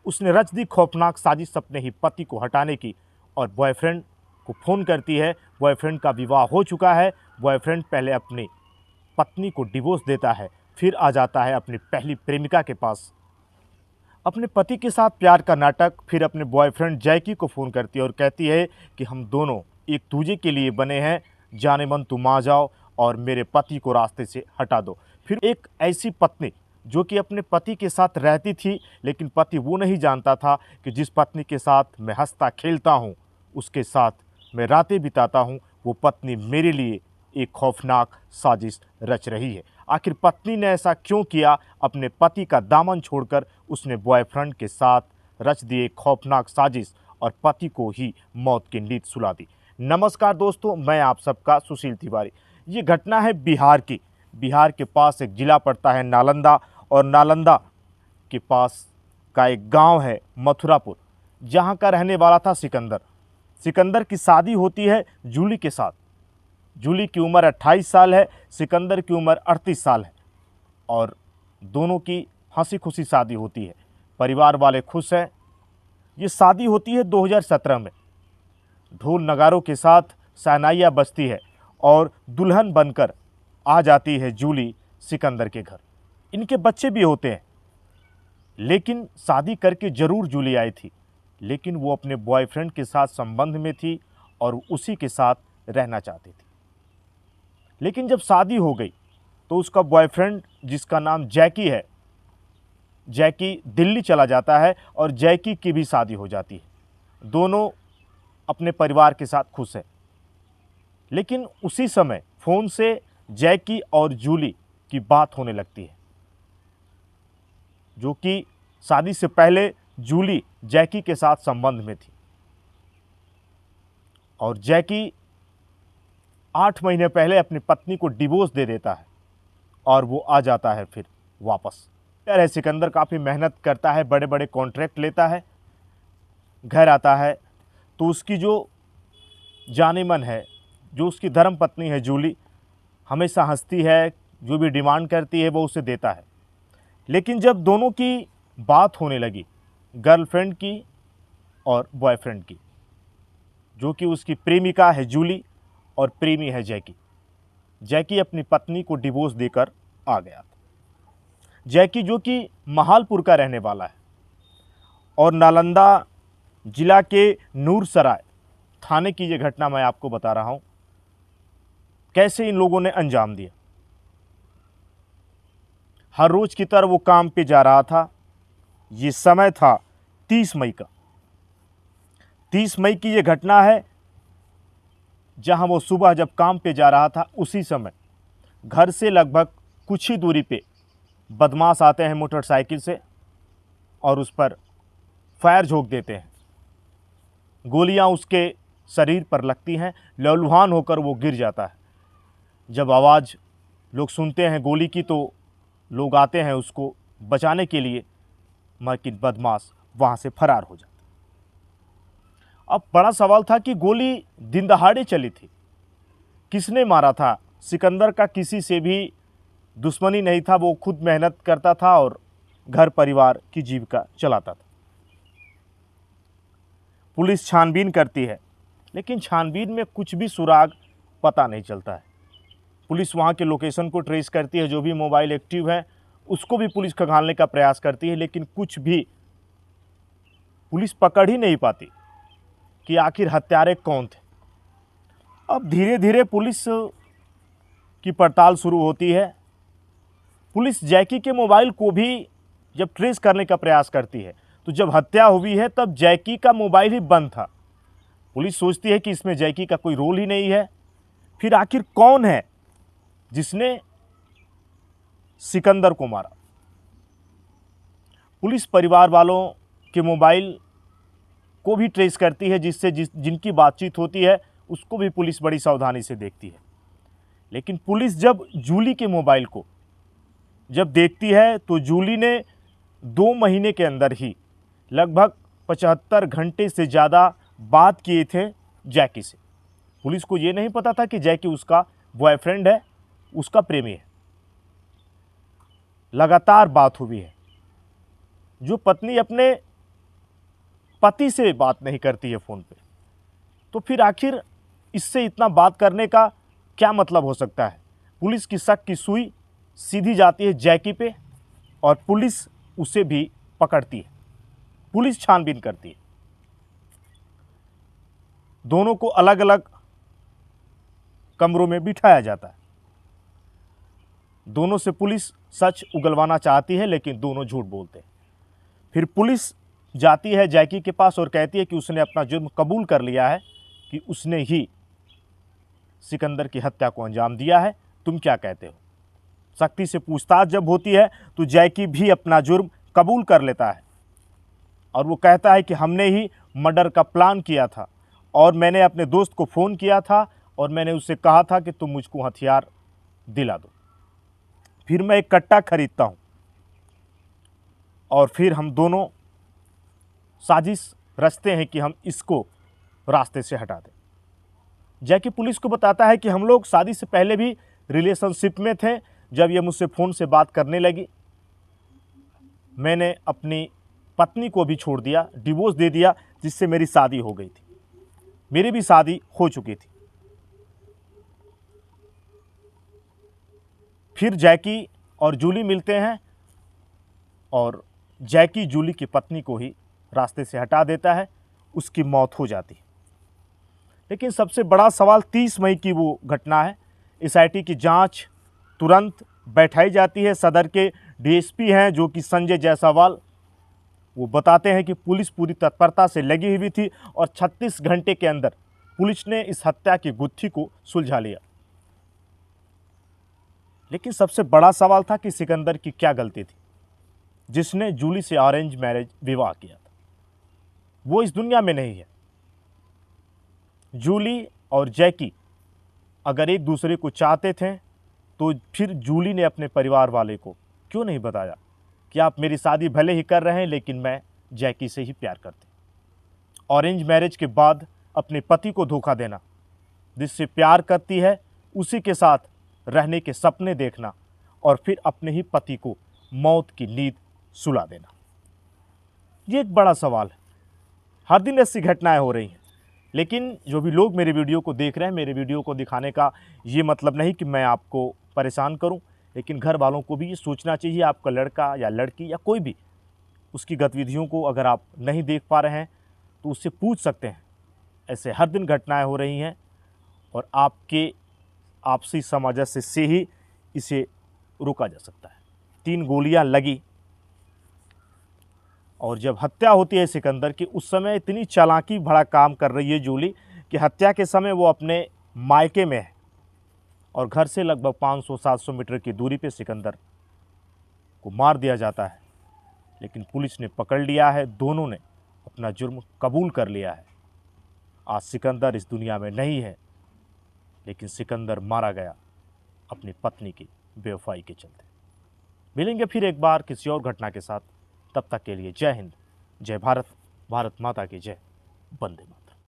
उसने रच दी खौफनाक साजिश अपने ही पति को हटाने की और बॉयफ्रेंड को फ़ोन करती है। बॉयफ्रेंड का विवाह हो चुका है। बॉयफ्रेंड पहले अपनी पत्नी को डिवोर्स देता है, फिर आ जाता है अपनी पहली प्रेमिका के पास। अपने पति के साथ प्यार का नाटक, फिर अपने बॉयफ्रेंड जैकी को फ़ोन करती है और कहती है कि हम दोनों एक दूजे के लिए बने हैं, जाने मन तुम आ जाओ और मेरे पति को रास्ते से हटा दो। फिर एक ऐसी पत्नी जो कि अपने पति के साथ रहती थी, लेकिन पति वो नहीं जानता था कि जिस पत्नी के साथ मैं हंसता खेलता हूँ, उसके साथ मैं रातें बिताता हूँ, वो पत्नी मेरे लिए एक खौफनाक साजिश रच रही है। आखिर पत्नी ने ऐसा क्यों किया? अपने पति का दामन छोड़कर उसने बॉयफ्रेंड के साथ रच दी एक खौफनाक साजिश और पति को ही मौत की नींद सुला दी। नमस्कार दोस्तों, मैं आप सबका सुशील तिवारी। ये घटना है बिहार की। बिहार के पास एक ज़िला पड़ता है नालंदा, और नालंदा के पास का एक गांव है मथुरापुर, जहां का रहने वाला था सिकंदर। सिकंदर की शादी होती है जूली के साथ। जूली की उम्र 28 साल है, सिकंदर की उम्र 38 साल है और दोनों की हंसी खुशी शादी होती है। परिवार वाले खुश हैं। ये शादी होती है 2017 में। ढोल नगारों के साथ शहनाइयाँ बजती है और दुल्हन बनकर आ जाती है जूली सिकंदर के घर। इनके बच्चे भी होते हैं, लेकिन शादी करके ज़रूर जूली आई थी, लेकिन वो अपने बॉयफ्रेंड के साथ संबंध में थी और उसी के साथ रहना चाहती थी। लेकिन जब शादी हो गई तो उसका बॉयफ्रेंड, जिसका नाम जैकी है, जैकी दिल्ली चला जाता है और जैकी की भी शादी हो जाती है। दोनों अपने परिवार के साथ खुश हैं। लेकिन उसी समय फ़ोन से जैकी और जूली की बात होने लगती है, जो कि शादी से पहले जूली जैकी के साथ संबंध में थी और जैकी 8 महीने पहले अपनी पत्नी को डिवोर्स दे देता है और वो आ जाता है फिर वापस। यार, सिकंदर काफ़ी मेहनत करता है, बड़े बड़े कॉन्ट्रैक्ट लेता है, घर आता है तो उसकी जो जाने मन है, जो उसकी धर्म पत्नी है जूली, हमेशा हंसती है, जो भी डिमांड करती है वो उसे देता है। लेकिन जब दोनों की बात होने लगी, गर्लफ्रेंड की और बॉयफ्रेंड की, जो कि उसकी प्रेमिका है जूली और प्रेमी है जैकी, जैकी अपनी पत्नी को डिवोर्स देकर आ गया था। जैकी जो कि महालपुर का रहने वाला है और नालंदा जिला के नूरसराय थाने की ये घटना मैं आपको बता रहा हूँ, कैसे इन लोगों ने अंजाम दिया। हर रोज़ की तरह वो काम पे जा रहा था। ये समय था 30 मई का। 30 मई की ये घटना है, जहां वो सुबह जब काम पे जा रहा था, उसी समय घर से लगभग कुछ ही दूरी पे बदमाश आते हैं मोटरसाइकिल से और उस पर फायर झोंक देते हैं। गोलियां उसके शरीर पर लगती हैं, लहूलुहान होकर वो गिर जाता है। जब आवाज़ लोग सुनते हैं गोली की तो लोग आते हैं उसको बचाने के लिए, लेकिन बदमाश वहाँ से फरार हो जाता। अब बड़ा सवाल था कि गोली दिन दहाड़े चली थी, किसने मारा था? सिकंदर का किसी से भी दुश्मनी नहीं था, वो खुद मेहनत करता था और घर परिवार की जीविका चलाता था। पुलिस छानबीन करती है, लेकिन छानबीन में कुछ भी सुराग पता नहीं चलता है। पुलिस वहाँ के लोकेशन को ट्रेस करती है, जो भी मोबाइल एक्टिव है उसको भी पुलिस खंगालने का प्रयास करती है, लेकिन कुछ भी पुलिस पकड़ ही नहीं पाती कि आखिर हत्यारे कौन थे। अब धीरे धीरे पुलिस की पड़ताल शुरू होती है। पुलिस जैकी के मोबाइल को भी जब ट्रेस करने का प्रयास करती है, तो जब हत्या हुई है तब जैकी का मोबाइल ही बंद था। पुलिस सोचती है कि इसमें जैकी का कोई रोल ही नहीं है। फिर आखिर कौन है जिसने सिकंदर को मारा? पुलिस परिवार वालों के मोबाइल को भी ट्रेस करती है, जिससे जिनकी बातचीत होती है उसको भी पुलिस बड़ी सावधानी से देखती है। लेकिन पुलिस जब जूली के मोबाइल को जब देखती है तो जूली ने 2 महीने के अंदर ही लगभग 75 घंटे से ज़्यादा बात किए थे जैकी से। पुलिस को ये नहीं पता था कि जैकी उसका बॉयफ्रेंड है, उसका प्रेमी है। लगातार बात हुई है। जो पत्नी अपने पति से बात नहीं करती है फ़ोन पे, तो फिर आखिर इससे इतना बात करने का क्या मतलब हो सकता है। पुलिस की शक की सुई सीधी जाती है जैकी पे और पुलिस उसे भी पकड़ती है। पुलिस छानबीन करती है। दोनों को अलग अलग कमरों में बिठाया जाता है। दोनों से पुलिस सच उगलवाना चाहती है, लेकिन दोनों झूठ बोलते हैं। फिर पुलिस जाती है जैकी के पास और कहती है कि उसने अपना जुर्म कबूल कर लिया है कि उसने ही सिकंदर की हत्या को अंजाम दिया है। तुम क्या कहते हो? सख्ती से पूछताछ जब होती है तो जैकी भी अपना जुर्म कबूल कर लेता है और वो कहता है कि हमने ही मर्डर का प्लान किया था और मैंने अपने दोस्त को फ़ोन किया था और मैंने उससे कहा था कि तुम मुझको हथियार दिला दो, फिर मैं एक कट्टा खरीदता हूँ और फिर हम दोनों साजिश रचते हैं कि हम इसको रास्ते से हटा दें। जैकी पुलिस को बताता है कि हम लोग शादी से पहले भी रिलेशनशिप में थे। जब ये मुझसे फ़ोन से बात करने लगी, मैंने अपनी पत्नी को भी छोड़ दिया, डिवोर्स दे दिया, जिससे मेरी शादी हो गई थी। मेरी भी शादी हो चुकी थी। फिर जैकी और जूली मिलते हैं और जैकी जूली की पत्नी को ही रास्ते से हटा देता है। उसकी मौत हो जाती है। लेकिन सबसे बड़ा सवाल 30 मई की वो घटना है। एसआईटी की जांच तुरंत बैठाई जाती है। सदर के डीएसपी हैं जो कि संजय जायसवाल, वो बताते हैं कि पुलिस पूरी तत्परता से लगी हुई थी और 36 घंटे के अंदर पुलिस ने इस हत्या की गुत्थी को सुलझा लिया। लेकिन सबसे बड़ा सवाल था कि सिकंदर की क्या गलती थी जिसने जूली से अरेंज मैरिज विवाह किया था। वो इस दुनिया में नहीं है। जूली और जैकी अगर एक दूसरे को चाहते थे तो फिर जूली ने अपने परिवार वाले को क्यों नहीं बताया कि आप मेरी शादी भले ही कर रहे हैं लेकिन मैं जैकी से ही प्यार करती। ऑरेंज मैरिज के बाद अपने पति को धोखा देना, जिससे प्यार करती है उसी के साथ रहने के सपने देखना और फिर अपने ही पति को मौत की नींद सुला देना, ये एक बड़ा सवाल है। हर दिन ऐसी घटनाएं हो रही हैं। लेकिन जो भी लोग मेरे वीडियो को देख रहे हैं, मेरे वीडियो को दिखाने का ये मतलब नहीं कि मैं आपको परेशान करूं, लेकिन घर वालों को भी ये सोचना चाहिए। आपका लड़का या लड़की या कोई भी उसकी गतिविधियों को अगर आप नहीं देख पा रहे हैं तो उससे पूछ सकते हैं। ऐसे हर दिन घटनाएं हो रही हैं और आपके आपसी सामंजस्य से ही इसे रोका जा सकता है। 3 गोलियां लगी और जब हत्या होती है सिकंदर की, उस समय इतनी चालाकी भरा काम कर रही है जूली कि हत्या के समय वो अपने मायके में है और घर से लगभग 500-700 मीटर की दूरी पे सिकंदर को मार दिया जाता है। लेकिन पुलिस ने पकड़ लिया है। दोनों ने अपना जुर्म कबूल कर लिया है। आज सिकंदर इस दुनिया में नहीं है, लेकिन सिकंदर मारा गया अपनी पत्नी की बेवफाई के चलते। मिलेंगे फिर एक बार किसी और घटना के साथ। तब तक के लिए जय हिंद, जय भारत, भारत माता की जय, वंदे मातरम।